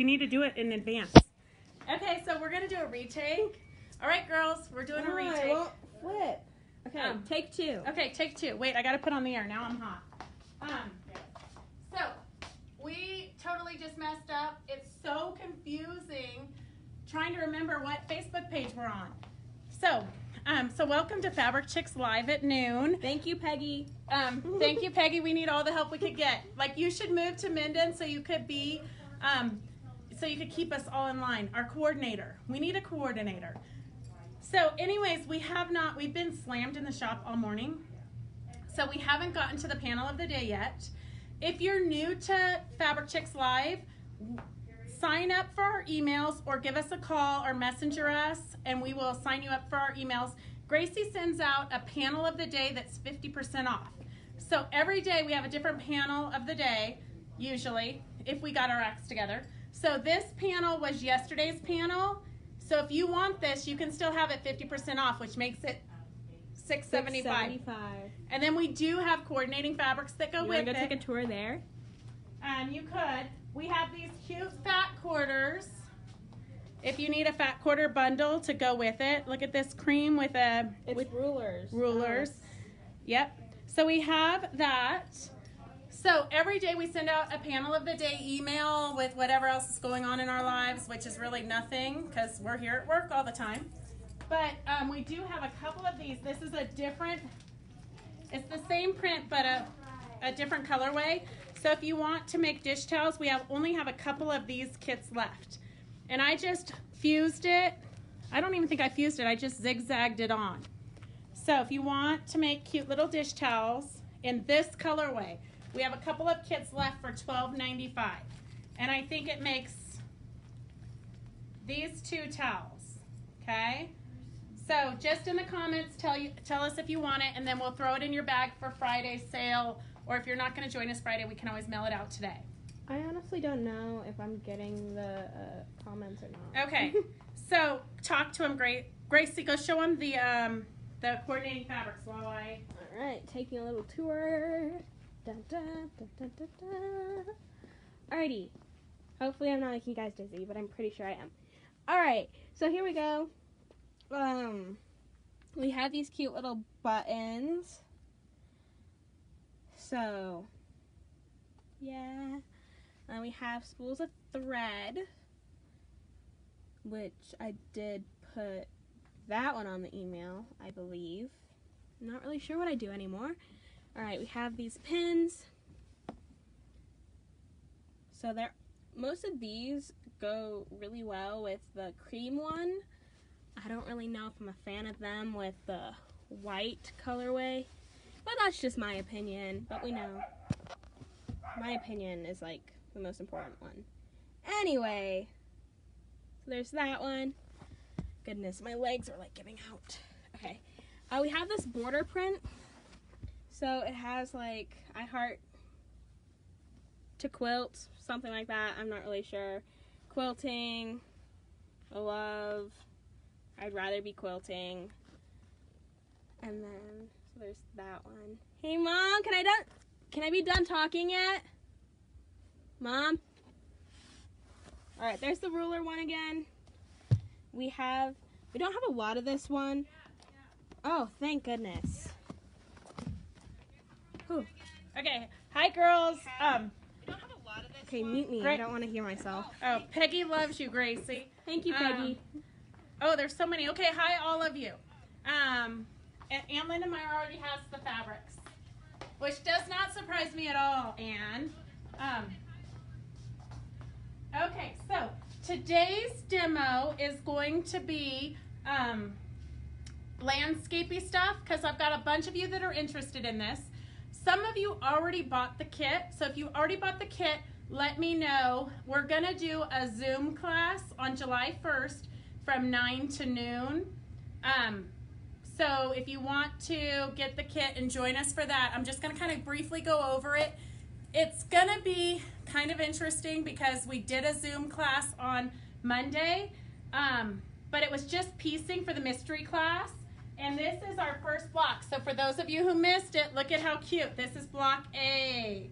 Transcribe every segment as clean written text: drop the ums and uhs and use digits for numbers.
We need to do it in advance. Okay, so we're going to do a retake. All right, girls, we're doing a retake. I won't flip. Okay, take two. Okay, take two. Wait, I got to put on the air. Now I'm hot. So, we totally just messed up. It's so confusing trying to remember what Facebook page we're on. So welcome to Fabric Chicks Live at noon. Thank you, Peggy. Thank you, Peggy. We need all the help we could get. Like, you should move to Minden so you could be, so you could keep us all in line. Our coordinator. We need a coordinator. So anyways, we've been slammed in the shop all morning. So we haven't gotten to the panel of the day yet. If you're new to Fabric Chicks Live, sign up for our emails or give us a call or messenger us and we will sign you up for our emails. Gracie sends out a panel of the day that's 50% off. So every day we have a different panel of the day, usually, if we got our acts together. So this panel was yesterday's panel. So if you want this, you can still have it 50% off, which makes it $675. And then we do have coordinating fabrics that go with it. You want to go take a tour there? You could. We have these cute fat quarters. If you need a fat quarter bundle to go with it, look at this cream with rulers. Rulers. Yep. So we have that. So every day we send out a panel of the day email with whatever else is going on in our lives, which is really nothing because we're here at work all the time. But we do have a couple of these. This is it's the same print but a different colorway. So if you want to make dish towels, we only have a couple of these kits left. And I just fused it. I don't even think I fused it. I just zigzagged it on. So if you want to make cute little dish towels in this colorway, we have a couple of kits left for $12.95. And I think it makes these two towels, okay? So just in the comments, tell us if you want it, and then we'll throw it in your bag for Friday's sale. Or if you're not going to join us Friday, we can always mail it out today. I honestly don't know if I'm getting the comments or not. Okay, so talk to him, Gracie. Go show him the coordinating fabrics while I. All right, taking a little tour. Dun, dun, dun, dun, dun, dun. Alrighty. Hopefully, I'm not making you guys dizzy, but I'm pretty sure I am. All right, so here we go. We have these cute little buttons. So, yeah. And we have spools of thread, which I did put that one on the email, I believe. I'm not really sure what I do anymore. Alright, we have these pins. So most of these go really well with the cream one. I don't really know if I'm a fan of them with the white colorway. But that's just my opinion. But we know my opinion is like the most important one. Anyway, so there's that one. Goodness, my legs are like giving out. Okay. We have this border print. So it has like I heart to quilt, something like that. I'm not really sure. Quilting. I love. I'd rather be quilting. And then so there's that one. Hey Mom, can I be done talking yet? Mom? Alright, there's the ruler one again. We don't have a lot of this one. Oh, thank goodness. Whew. Okay, hi girls. Okay, mute me. I don't want to hear myself. Oh, Peggy loves you, Gracie. Thank you, Peggy. Oh, there's so many. Okay, hi all of you. Ann Linda Meyer already has the fabrics, which does not surprise me at all, Ann. Okay, so today's demo is going to be landscapey stuff because I've got a bunch of you that are interested in this. Some of you already bought the kit, so if you already bought the kit, let me know. We're going to do a Zoom class on July 1st from 9 to noon. So if you want to get the kit and join us for that, I'm just going to kind of briefly go over it. It's going to be kind of interesting because we did a Zoom class on Monday, but it was just piecing for the mystery class. And this is our first block. So for those of you who missed it, look at how cute. This is block A.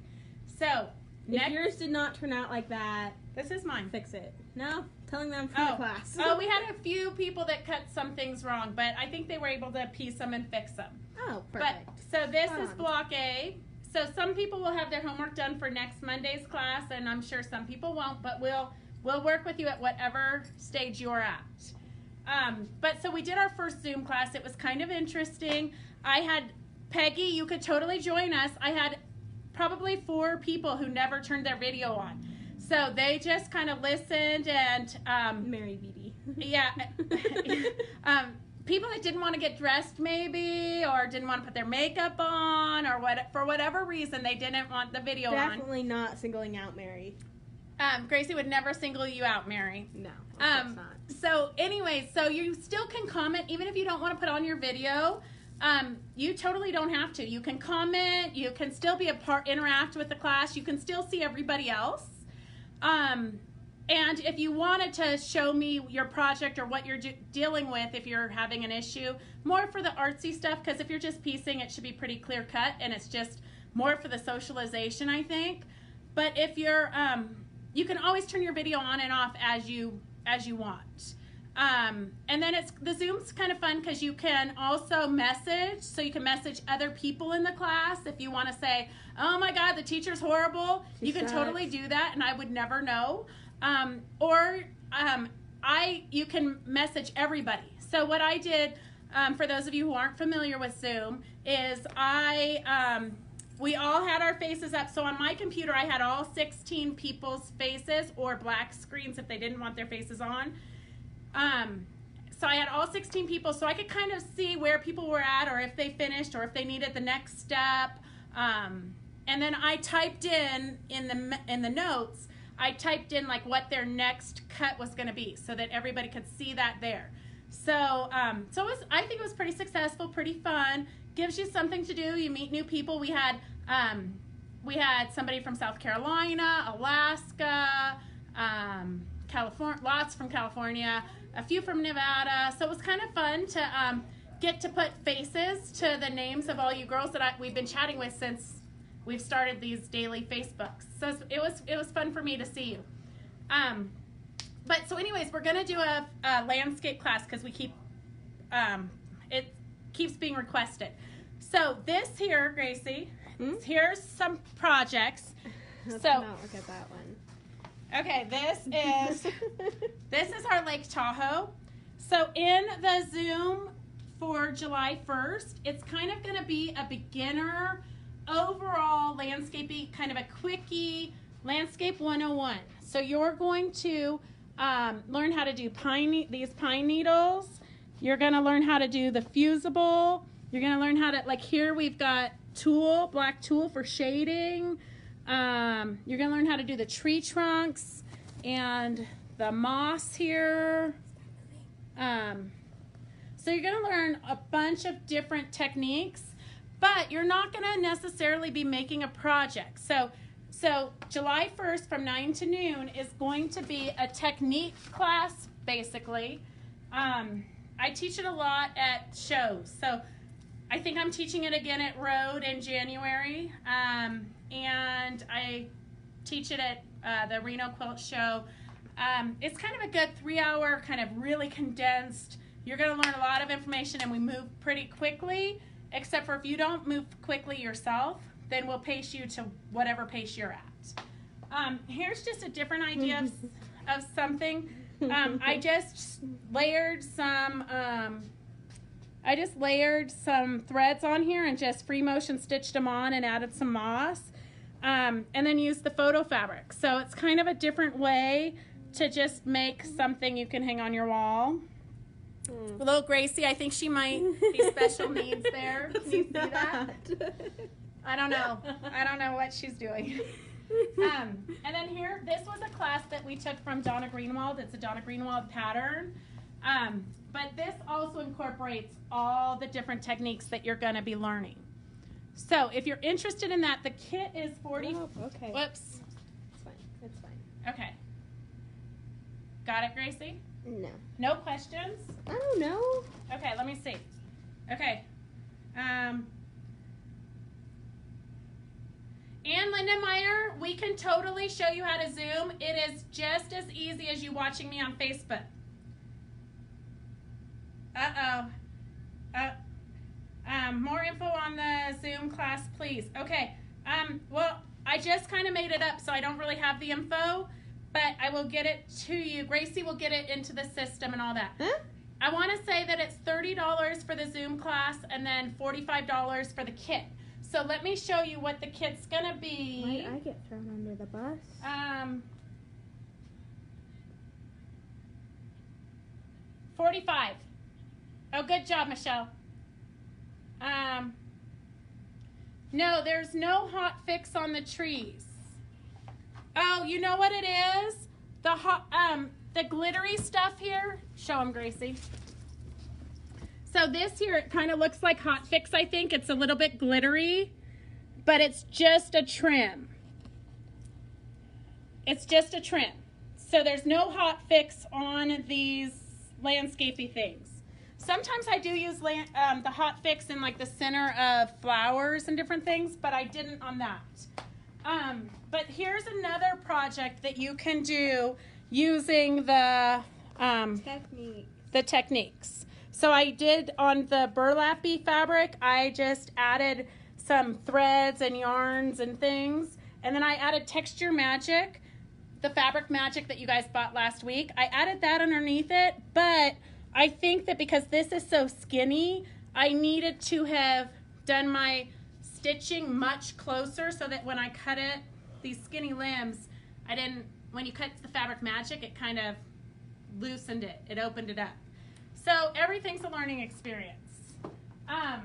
So if yours did not turn out like that, This is mine. fix it. No, telling them from the class. We had a few people that cut some things wrong, but I think they were able to piece them and fix them. Oh, perfect. But so this is block A. So some people will have their homework done for next Monday's class, and I'm sure some people won't, but we'll work with you at whatever stage you're at. But so we did our first Zoom class. It was kind of interesting. I had Peggy, you could totally join us. I had probably 4 people who never turned their video on. So they just kind of listened and Mary Beatty. Yeah. People that didn't want to get dressed maybe, or didn't want to put their makeup on, or for whatever reason they didn't want the video on. Definitely not singling out Mary. Gracie would never single you out, Mary. No, of course not. So anyway, so you still can comment even if you don't want to put on your video. You totally don't have to. You can comment. You can still be interact with the class. You can still see everybody else. And if you wanted to show me your project or what you're dealing with, if you're having an issue, more for the artsy stuff, because if you're just piecing, it should be pretty clear cut, and it's just more for the socialization, I think. But if you're, you can always turn your video on and off as you want. And then the Zoom's kind of fun because you can also message, so you can message other people in the class if you want to say, oh my God, the teacher's horrible. You can totally do that, and I would never know. You can message everybody. So what I did, for those of you who aren't familiar with Zoom, is we all had our faces up. So on my computer, I had all 16 people's faces, or black screens if they didn't want their faces on. So I had all 16 people, so I could kind of see where people were at, or if they finished, or if they needed the next step. And then I typed in the notes, I typed in like what their next cut was going to be, so that everybody could see that there. So, I think it was pretty successful, pretty fun. Gives you something to do. You meet new people. We had somebody from South Carolina, Alaska, California, lots from California, a few from Nevada. So it was kind of fun to get to put faces to the names of all you girls that we've been chatting with since we've started these daily Facebooks. So it was fun for me to see you. But so anyways, we're gonna do a landscape class because we keep it keeps being requested. So this here, Gracie, here's some projects. Let's so not look at that one. Okay, this is our Lake Tahoe. So in the Zoom for July 1st, it's kind of going to be a beginner overall landscaping, kind of a quickie landscape 101. So you're going to learn how to do these pine needles. You're going to learn how to do the fusible. You're going to learn how to, like here we've got black tulle for shading. You're going to learn how to do the tree trunks and the moss here. So you're going to learn a bunch of different techniques, but you're not going to necessarily be making a project. So July 1st from 9 to noon is going to be a technique class, basically. I teach it a lot at shows. So I think I'm teaching it again at Rhode in January. And I teach it at the Reno Quilt Show. It's kind of a good 3-hour, kind of really condensed. You're going to learn a lot of information, and we move pretty quickly, except for if you don't move quickly yourself, then we'll pace you to whatever pace you're at. Here's just a different idea of something. I just layered some threads on here and just free motion stitched them on and added some moss. And then use the photo fabric. So it's kind of a different way to just make something you can hang on your wall. Little Gracie, I think she might be special needs there. Can you see that? I don't know. I don't know what she's doing. And then here, this was a class that we took from Donna Greenwald. It's a Donna Greenwald pattern. But this also incorporates all the different techniques that you're going to be learning. So if you're interested in that, the kit is 40. Oh, okay. Whoops. It's fine. It's fine. Okay. Got it, Gracie? No. No questions? I don't know. Okay, let me see. Okay. And Linda Meyer, we can totally show you how to Zoom. It is just as easy as you watching me on Facebook. More info on the Zoom class, please. Okay. Well, I just kind of made it up, so I don't really have the info, but I will get it to you. Gracie will get it into the system and all that. Huh? I want to say that it's $30 for the Zoom class and then $45 for the kit. So let me show you what the kit's gonna be. Why did I get thrown under the bus? $45. Oh, good job, Michelle. No, there's no hot fix on the trees. Oh, you know what it is? The glittery stuff here. Show them, Gracie. So this here, it kind of looks like hot fix, I think. It's a little bit glittery, but it's just a trim. It's just a trim. So there's no hot fix on these landscapey things. Sometimes I do use the hot fix in like the center of flowers and different things, but I didn't on that. But here's another project that you can do using the techniques. So I did on the burlappy fabric, I just added some threads and yarns and things. And then I added Texture Magic, the fabric magic that you guys bought last week. I added that underneath it, but I think that because this is so skinny, I needed to have done my stitching much closer so that when I cut it, these skinny limbs, when you cut the fabric magic, it kind of loosened it. It opened it up. So everything's a learning experience. But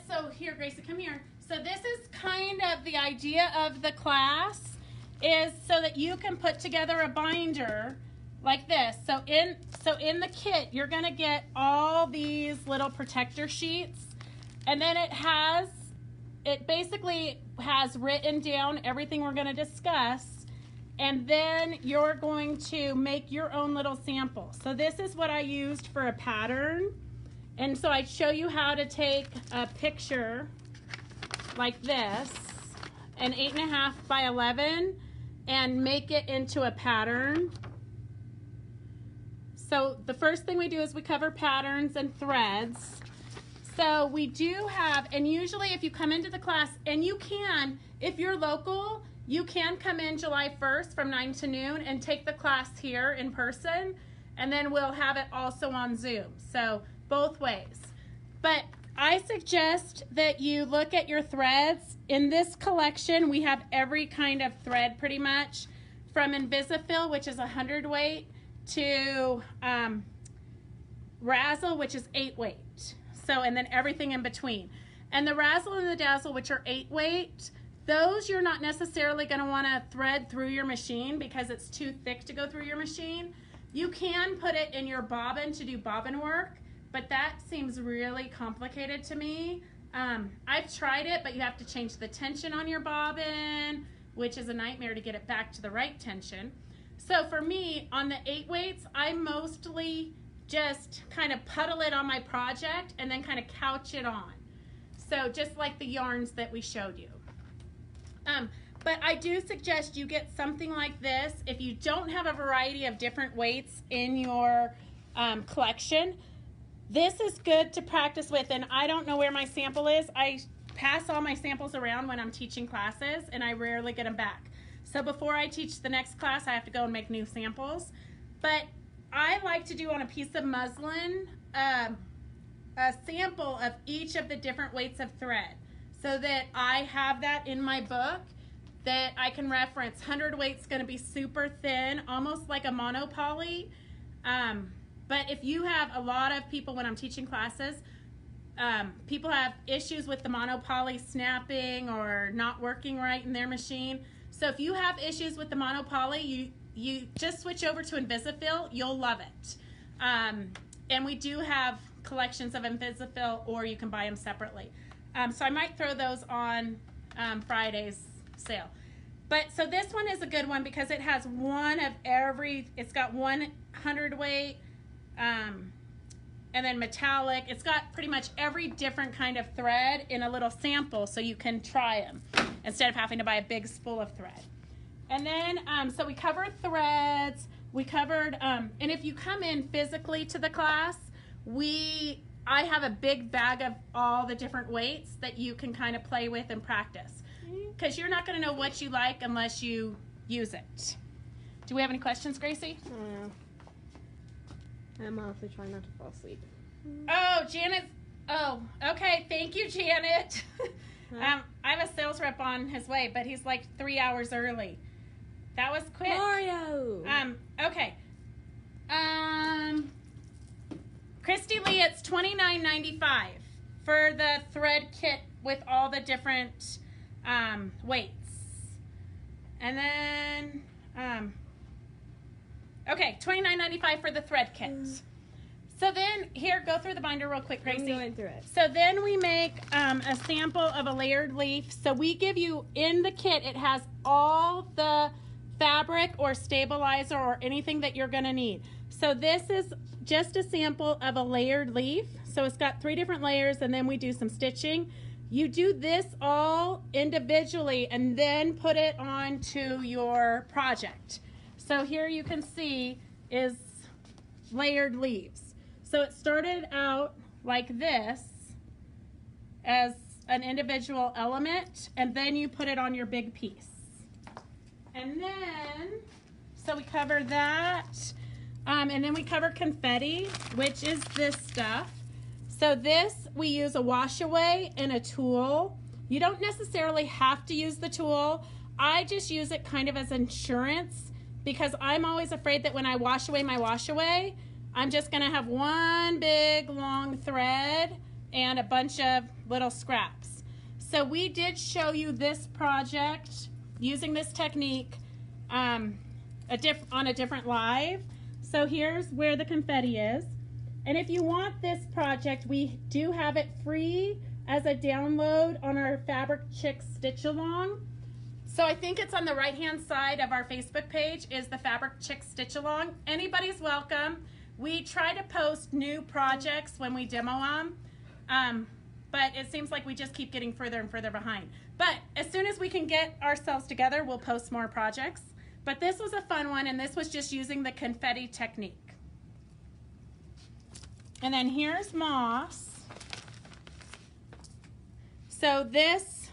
so here, Gracie, come here. So this is kind of the idea of the class, is so that you can put together a binder like this. So in the kit, you're gonna get all these little protector sheets, and then it basically has written down everything we're gonna discuss, and then you're going to make your own little sample. So this is what I used for a pattern. And so I show you how to take a picture like this, an 8.5 by 11, and make it into a pattern. So the first thing we do is we cover patterns and threads. So we do have, and usually if you come into the class, and you can, if you're local, you can come in July 1st from 9 to noon and take the class here in person, and then we'll have it also on Zoom. So both ways. But I suggest that you look at your threads. In this collection, we have every kind of thread pretty much, from Invisifil, which is 100 weight, to Razzle, which is 8 weight. So, and then everything in between. And the Razzle and the Dazzle, which are 8 weight, those you're not necessarily going to want to thread through your machine because it's too thick to go through your machine. You can put it in your bobbin to do bobbin work, but that seems really complicated to me. I've tried it, but you have to change the tension on your bobbin, which is a nightmare to get it back to the right tension. So for me, on the 8 weights, I mostly just kind of puddle it on my project and then kind of couch it on. So just like the yarns that we showed you. But I do suggest you get something like this. If you don't have a variety of different weights in your collection, this is good to practice with. And I don't know where my sample is. I pass all my samples around when I'm teaching classes, and I rarely get them back. So before I teach the next class, I have to go and make new samples. But I like to do on a piece of muslin a sample of each of the different weights of thread, so that I have that in my book that I can reference. 100 weight's going to be super thin, almost like a monopoly. But if you have a lot of people, when I'm teaching classes, people have issues with the monopoly snapping or not working right in their machine. So if you have issues with the monopoly, you just switch over to Invisifil. You'll love it. And we do have collections of Invisifil, or you can buy them separately. So I might throw those on Friday's sale. But so this one is a good one because it has one of every, it's got 100 weight, and then metallic. It's got pretty much every different kind of thread in a little sample so you can try them instead of having to buy a big spool of thread. And then, so we covered threads, we covered, and if you come in physically to the class, I have a big bag of all the different weights that you can kind of play with and practice. Because you're not going to know what you like unless you use it. Do we have any questions, Gracie? I'm honestly trying not to fall asleep. Oh, Janet. Oh, okay. Thank you, Janet. I have a sales rep on his way, but he's like 3 hours early. That was quick. Mario. Okay. Christy Lee, it's $29.95 for the thread kit with all the different weights. And then, okay, $29.95 for the thread kit. So then, here, go through the binder real quick, Gracie. I'm going through it. So then we make a sample of a layered leaf. So we give you, in the kit, it has all the fabric or stabilizer or anything that you're going to need. So this is just a sample of a layered leaf. So it's got 3 different layers, and then we do some stitching. You do this all individually and then put it onto your project. So here you can see is layered leaves. So it started out like this as an individual element, and then you put it on your big piece. And then, so we cover that. And then we cover confetti, which is this stuff. So this, we use a wash away and a tool. You don't necessarily have to use the tool. I just use it kind of as insurance because I'm always afraid that when I wash away my wash away, I'm just gonna have one big long thread and a bunch of little scraps. So we did show you this project using this technique on a different live. So here's where the confetti is. And if you want this project, we do have it free as a download on our Fabric Chicks Stitch Along. So I think it's on the right-hand side of our Facebook page is the Fabric Chicks Stitch Along. Anybody's welcome. We try to post new projects when we demo them, but it seems like we just keep getting further and further behind. But as soon as we can get ourselves together, we'll post more projects. But this was a fun one, and this was just using the confetti technique. And then here's moss. So this,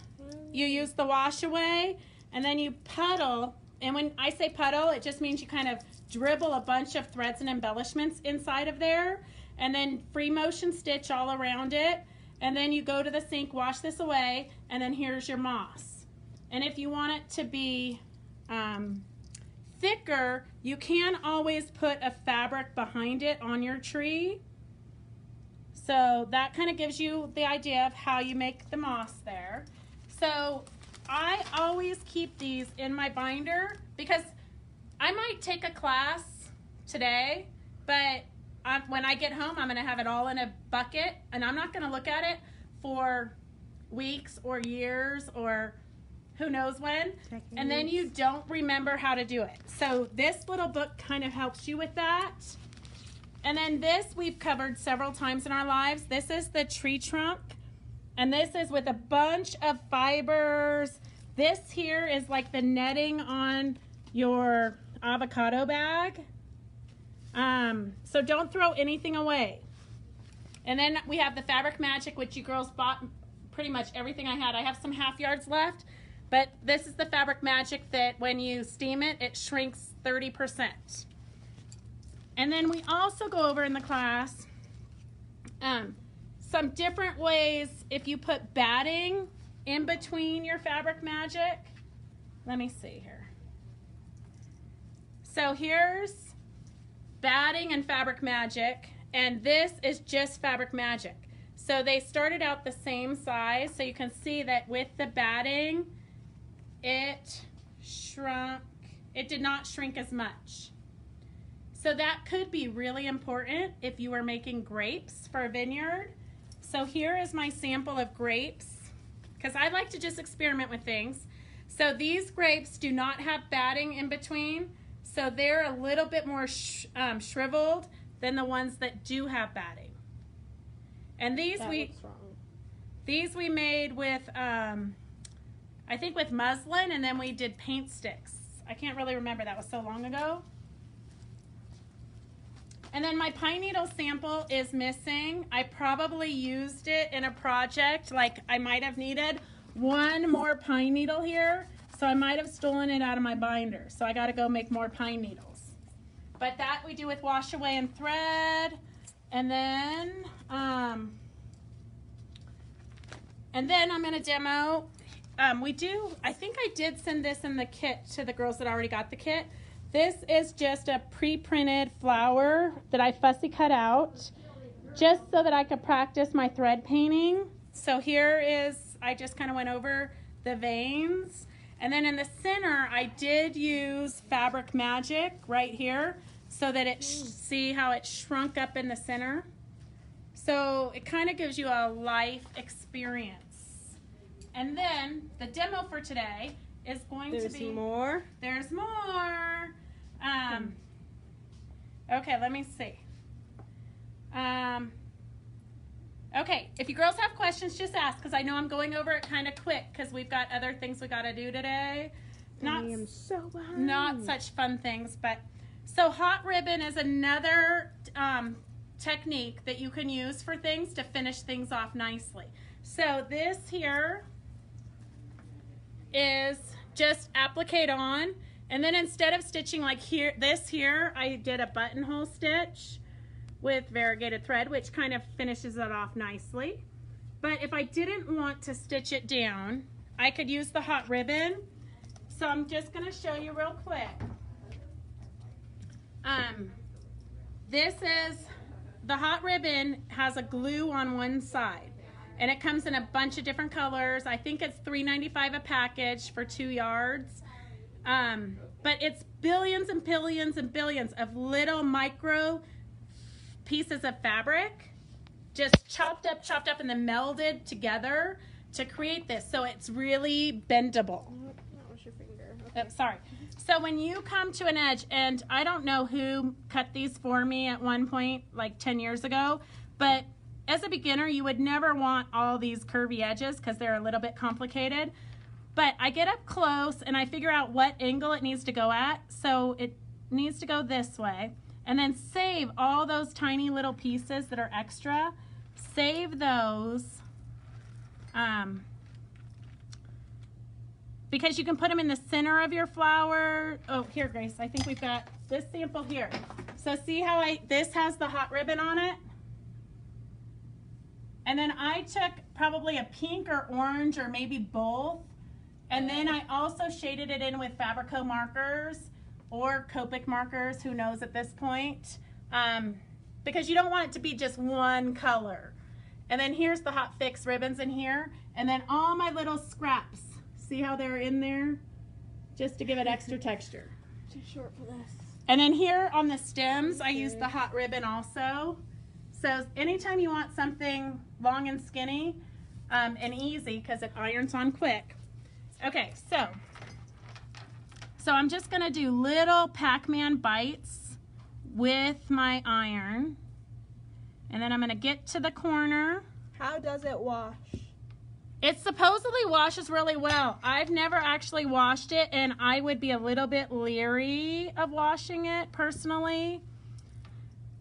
you use the wash away, and then you puddle. And when I say puddle, it just means you kind of dribble a bunch of threads and embellishments inside of there, and then free motion stitch all around it. And then you go to the sink, wash this away, and then here's your moss. And if you want it to be thicker, you can always put a fabric behind it on your tree. So that kind of gives you the idea of how you make the moss there. So I always keep these in my binder because I might take a class today, but when I get home, I'm going to have it all in a bucket, and I'm not going to look at it for weeks or years or who knows when, and then you don't remember how to do it. So this little book kind of helps you with that. And then this we've covered several times in our lives. This is the tree trunk, and this is with a bunch of fibers. This here is like the netting on your avocado bag. So don't throw anything away. And then we have the Fabric Magic, which you girls bought pretty much everything I had. I have some half yards left, but this is the Fabric Magic that when you steam it, it shrinks 30%. And then we also go over in the class some different ways if you put batting in between your Fabric Magic. Let me see here. So here's batting and Fabric Magic, and this is just Fabric Magic. So they started out the same size, so you can see that with the batting, it shrunk. It did not shrink as much. So that could be really important if you were making grapes for a vineyard. So here is my sample of grapes, because I like to just experiment with things. So these grapes do not have batting in between, so they're a little bit more shriveled than the ones that do have batting. And these That we looks wrong. these we made with I think with muslin, and then we did paint sticks. I can't really remember, that was so long ago. And then my pine needle sample is missing. I probably used it in a project, like I might have needed one more pine needle here, so I might have stolen it out of my binder. So I gotta go make more pine needles. But that we do with wash away and thread. And then I'm gonna demo. I think I did send this in the kit to the girls that already got the kit. This is just a pre-printed flower that I fussy cut out just so that I could practice my thread painting. So here is, I just kind of went over the veins. And then in the center, I did use Fabric Magic right here so that it, see how it shrunk up in the center? So it kind of gives you a life experience. And then the demo for today is going to be... There's more? There's more. Okay, let me see. Okay, if you girls have questions, just ask, because I know I'm going over it kind of quick because we've got other things we got to do today. I am so behind. Not such fun things, but... So hot ribbon is another technique that you can use for things to finish things off nicely. So this here is just applique on, and then instead of stitching like here, this here, I did a buttonhole stitch with variegated thread, which kind of finishes it off nicely. But if I didn't want to stitch it down, I could use the hot ribbon. So I'm just going to show you real quick. This is, the hot ribbon has a glue on one side, and it comes in a bunch of different colors. I think it's $3.95 a package for 2 yards. But it's billions and billions and billions of little micro pieces of fabric just chopped up and then melded together to create this. So it's really bendable. That was your finger. Okay. Sorry. So when you come to an edge, and I don't know who cut these for me at one point, like 10 years ago, but as a beginner, you would never want all these curvy edges because they're a little bit complicated. But I get up close and I figure out what angle it needs to go at. So it needs to go this way. And then save all those tiny little pieces that are extra. Save those. Because you can put them in the center of your flower. Oh, here, Grace, I think we've got this sample here. So see how this has the hot ribbon on it? And then I took probably a pink or orange or maybe both. And then I also shaded it in with Fabrico markers or Copic markers, who knows at this point. Because you don't want it to be just one color. And then here's the Hot Fix ribbons in here. And then all my little scraps. See how they're in there? Just to give it extra texture. Too short for this. And then here on the stems, I use the hot ribbon also. So anytime you want something long and skinny and easy, because it irons on quick. Okay, so I'm just gonna do little Pac-Man bites with my iron. And then I'm gonna get to the corner. How does it wash? It supposedly washes really well. I've never actually washed it, and I would be a little bit leery of washing it personally.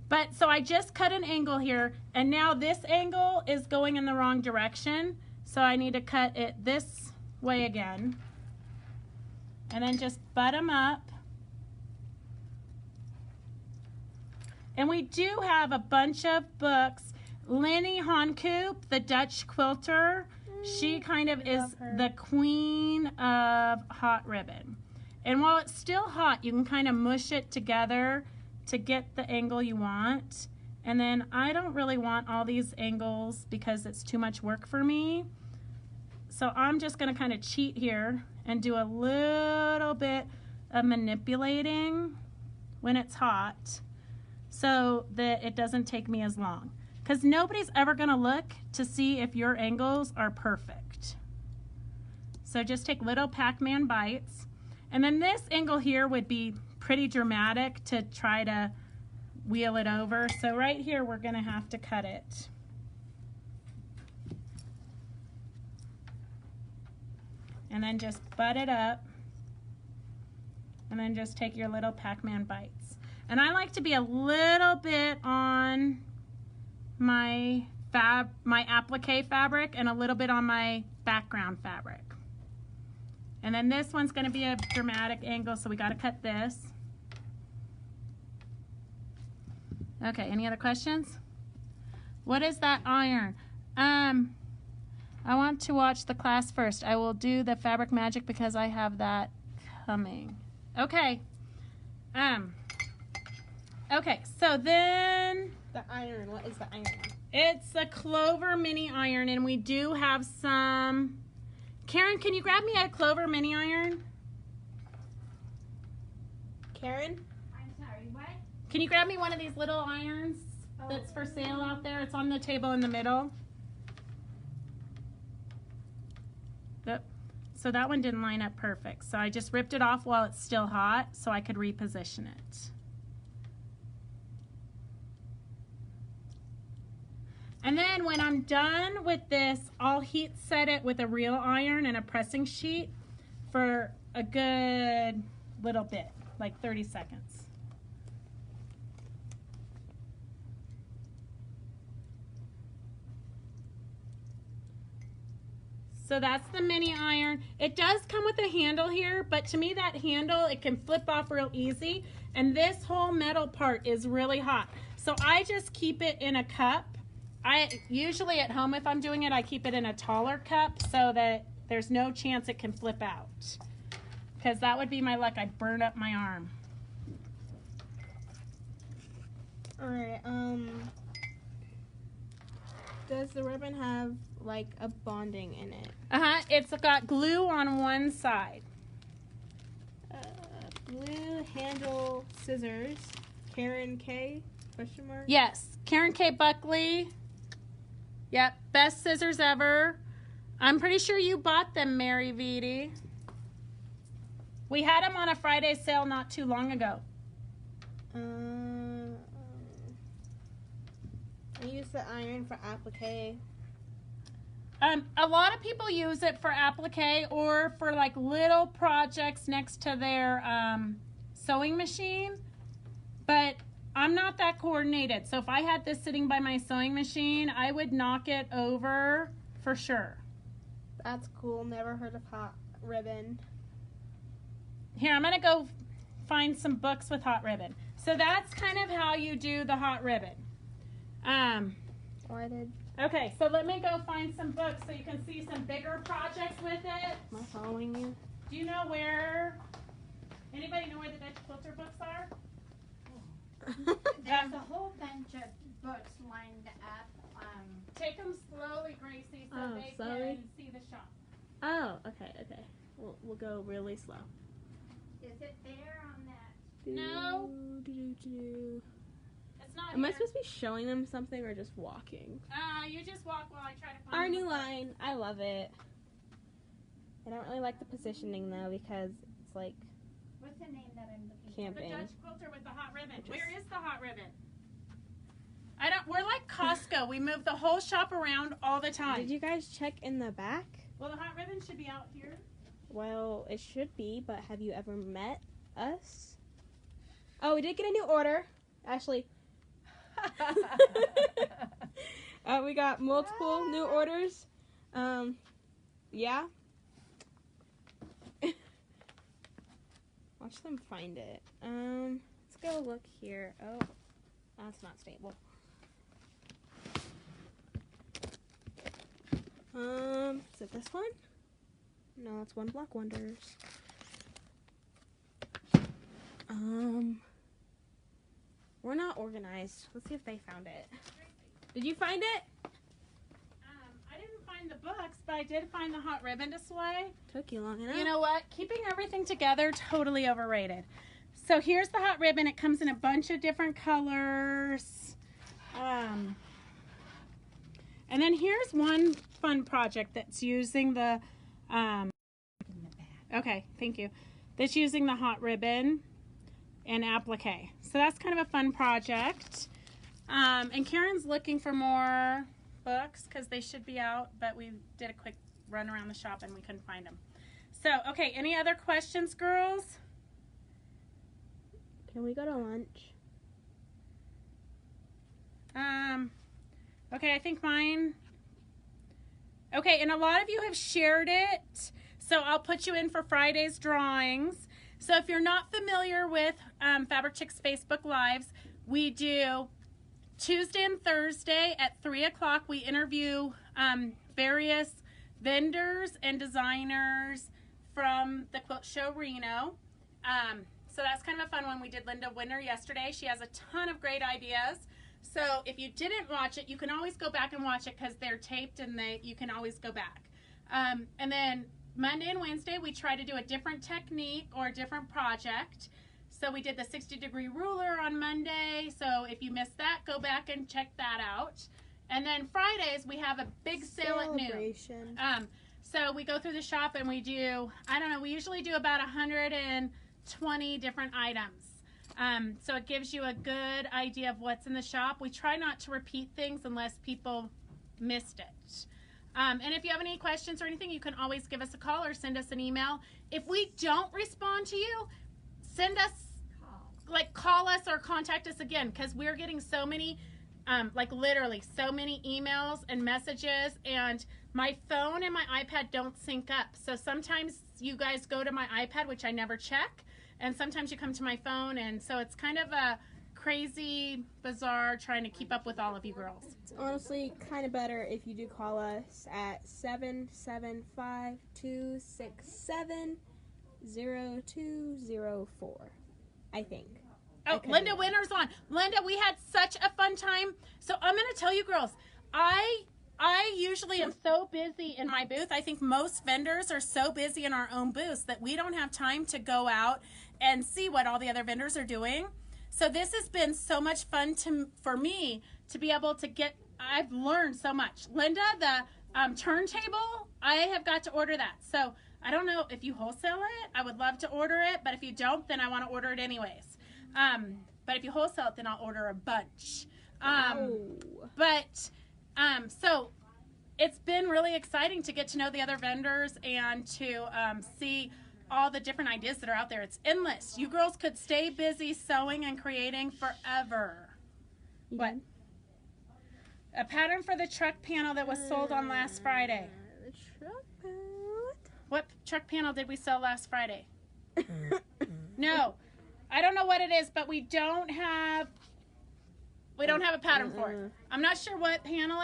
But so I just cut an angle here, and now this angle is going in the wrong direction. So I need to cut it this way again. And then just butt them up. And we do have a bunch of books. Lenny Honkoop, the Dutch quilter, she kind of is the queen of hot ribbon. And while it's still hot, you can kind of mush it together to get the angle you want. And then I don't really want all these angles because it's too much work for me. So I'm just going to kind of cheat here and do a little bit of manipulating when it's hot so that it doesn't take me as long. Because nobody's ever going to look to see if your angles are perfect. So just take little Pac-Man bites. And then this angle here would be pretty dramatic to try to wheel it over. So right here we're going to have to cut it. And then just butt it up. And then just take your little Pac-Man bites. And I like to be a little bit on my applique fabric and a little bit on my background fabric. And then this one's going to be a dramatic angle, so we got to cut this. Okay, any other questions? What is that iron? I want to watch the class first. I will do the fabric magic because I have that coming. Okay. Okay, so then The iron. What is the iron? it's a Clover mini iron, and we do have some. Karen, can you grab me a Clover mini iron? Karen? I'm sorry, what? Can you grab me one of these little irons that's for sale out there? It's on the table in the middle. Yep. So that one didn't line up perfect. So I just ripped it off while it's still hot so I could reposition it. And then when I'm done with this, I'll heat set it with a real iron and a pressing sheet for a good little bit, like 30 seconds. So that's the mini iron. It does come with a handle here, but to me that handle, it can flip off real easy. And this whole metal part is really hot. So I just keep it in a cup. I usually at home, if I'm doing it, I keep it in a taller cup so that there's no chance it can flip out. Because that would be my luck. I'd burn up my arm. Alright, does the ribbon have like a bonding in it? It's got glue on one side. Blue handle scissors. Karen K? Question mark? Yes, Karen K. Buckley. Yep, best scissors ever. I'm pretty sure you bought them, Mary Vitti. We had them on a Friday sale not too long ago. I use the iron for applique. A lot of people use it for applique or for like little projects next to their sewing machine, but I'm not that coordinated. So if I had this sitting by my sewing machine, I would knock it over for sure. That's cool. Never heard of hot ribbon. Here, I'm gonna go find some books with hot ribbon. So that's kind of how you do the hot ribbon. Okay, so let me go find some books so you can see some bigger projects with it. Am I following you? Do you know where, anybody know where the Dutch quilter books are? There's a whole bunch of books lined up. Take them slowly, Gracie, so Oh, they slowly? can see the shop. Oh, okay. We'll go really slow. Is it there on that? No. It's not Am I here. supposed to be showing them something or just walking? You just walk while I try to find Our the new book. line. I love it. I don't really like the positioning though because it's like What's the name that I'm looking The camping. Dutch quilter with the hot ribbon. Just- Where is the hot ribbon? We're like Costco. We move the whole shop around all the time. Did you guys check in the back? Well, the hot ribbon should be out here. Well, it should be, but have you ever met us? Oh, we did get a new order. Ashley. We got multiple new orders. Yeah. Watch them find it. Let's go look here. Oh, that's not stable. Is it this one? No, it's One Block Wonders. We're not organized. Let's see if they found it. Did you find it? I didn't find the books, but I did find the hot ribbon display. Took you long enough. You know what? Keeping everything together, totally overrated. So here's the hot ribbon. It comes in a bunch of different colors. And then here's one fun project that's using the, okay, thank you. That's using the hot ribbon and applique. So that's kind of a fun project. And Karen's looking for more books because they should be out, but we did a quick run around the shop and we couldn't find them. So, okay, any other questions, girls? Can we go to lunch? Okay, I think mine. Okay, and a lot of you have shared it, so I'll put you in for Friday's drawings. So if you're not familiar with Fabric Chicks Facebook Lives, we do Tuesday and Thursday at 3 o'clock. We interview various vendors and designers from the Quilt Show Reno. So that's kind of a fun one. We did Linda Winter yesterday. She has a ton of great ideas. So if you didn't watch it, you can always go back and watch it because they're taped and you can always go back. And then Monday and Wednesday, we try to do a different technique or a different project. So we did the 60-degree ruler on Monday. So if you missed that, go back and check that out. And then Fridays, we have a big sale at noon. So we go through the shop and we do, I don't know, we usually do about 120 different items. So it gives you a good idea of what's in the shop. We try not to repeat things unless people missed it. And if you have any questions or anything, you can always give us a call or send us an email. If we don't respond to you, send us, call us or contact us again, because we're getting so many, literally so many emails and messages, and my phone and my iPad don't sync up. So sometimes you guys go to my iPad, which I never check, and sometimes you come to my phone, and so it's kind of a crazy, bizarre trying to keep up with all of you girls. It's honestly kind of better if you do call us at 775-267-0204, I think. Oh, Linda Winter's on. Linda, we had such a fun time. So I'm going to tell you girls, I usually am so busy in my booth. I think most vendors are so busy in our own booths that we don't have time to go out and see what all the other vendors are doing. So this has been so much fun for me to be able to I've learned so much. Linda, the turntable, I have got to order that. So I don't know if you wholesale it. I would love to order it, but if you don't, then I want to order it anyways. But if you wholesale it, then I'll order a bunch. So it's been really exciting to get to know the other vendors and to see all the different ideas that are out there. It's endless. You girls could stay busy sewing and creating forever. What? A pattern for the truck panel that was sold on last Friday. The truck panel? What truck panel did we sell last Friday? No. I don't know what it is, but we don't have a pattern for it. I'm not sure what panel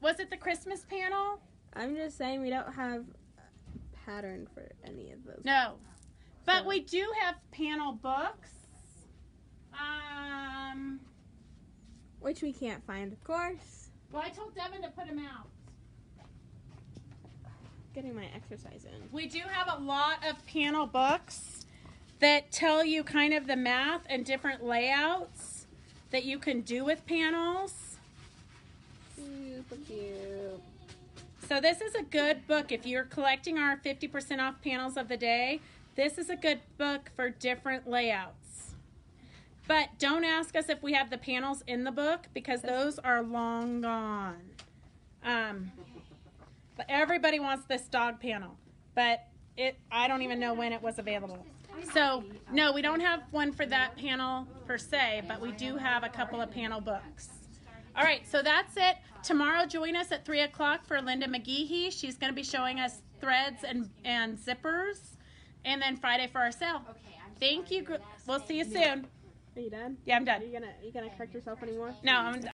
was it the Christmas panel? I'm just saying we don't have a pattern for any of those. No. But we do have panel books. Which we can't find, of course. Well, I told Devin to put them out. Getting my exercise in. We do have a lot of panel books that tell you kind of the math and different layouts that you can do with panels. Super cute. So this is a good book. If you're collecting our 50% off panels of the day, this is a good book for different layouts. But don't ask us if we have the panels in the book because those are long gone. But everybody wants this dog panel, but I don't even know when it was available. So, no, we don't have one for that panel per se, but we do have a couple of panel books. All right, so that's it. Tomorrow, join us at 3 o'clock for Linda McGeehee. She's going to be showing us threads and zippers. And then Friday for our sale. Thank you. We'll see you soon. Are you done? Yeah, I'm done. Are you gonna correct yourself anymore? No, I'm done.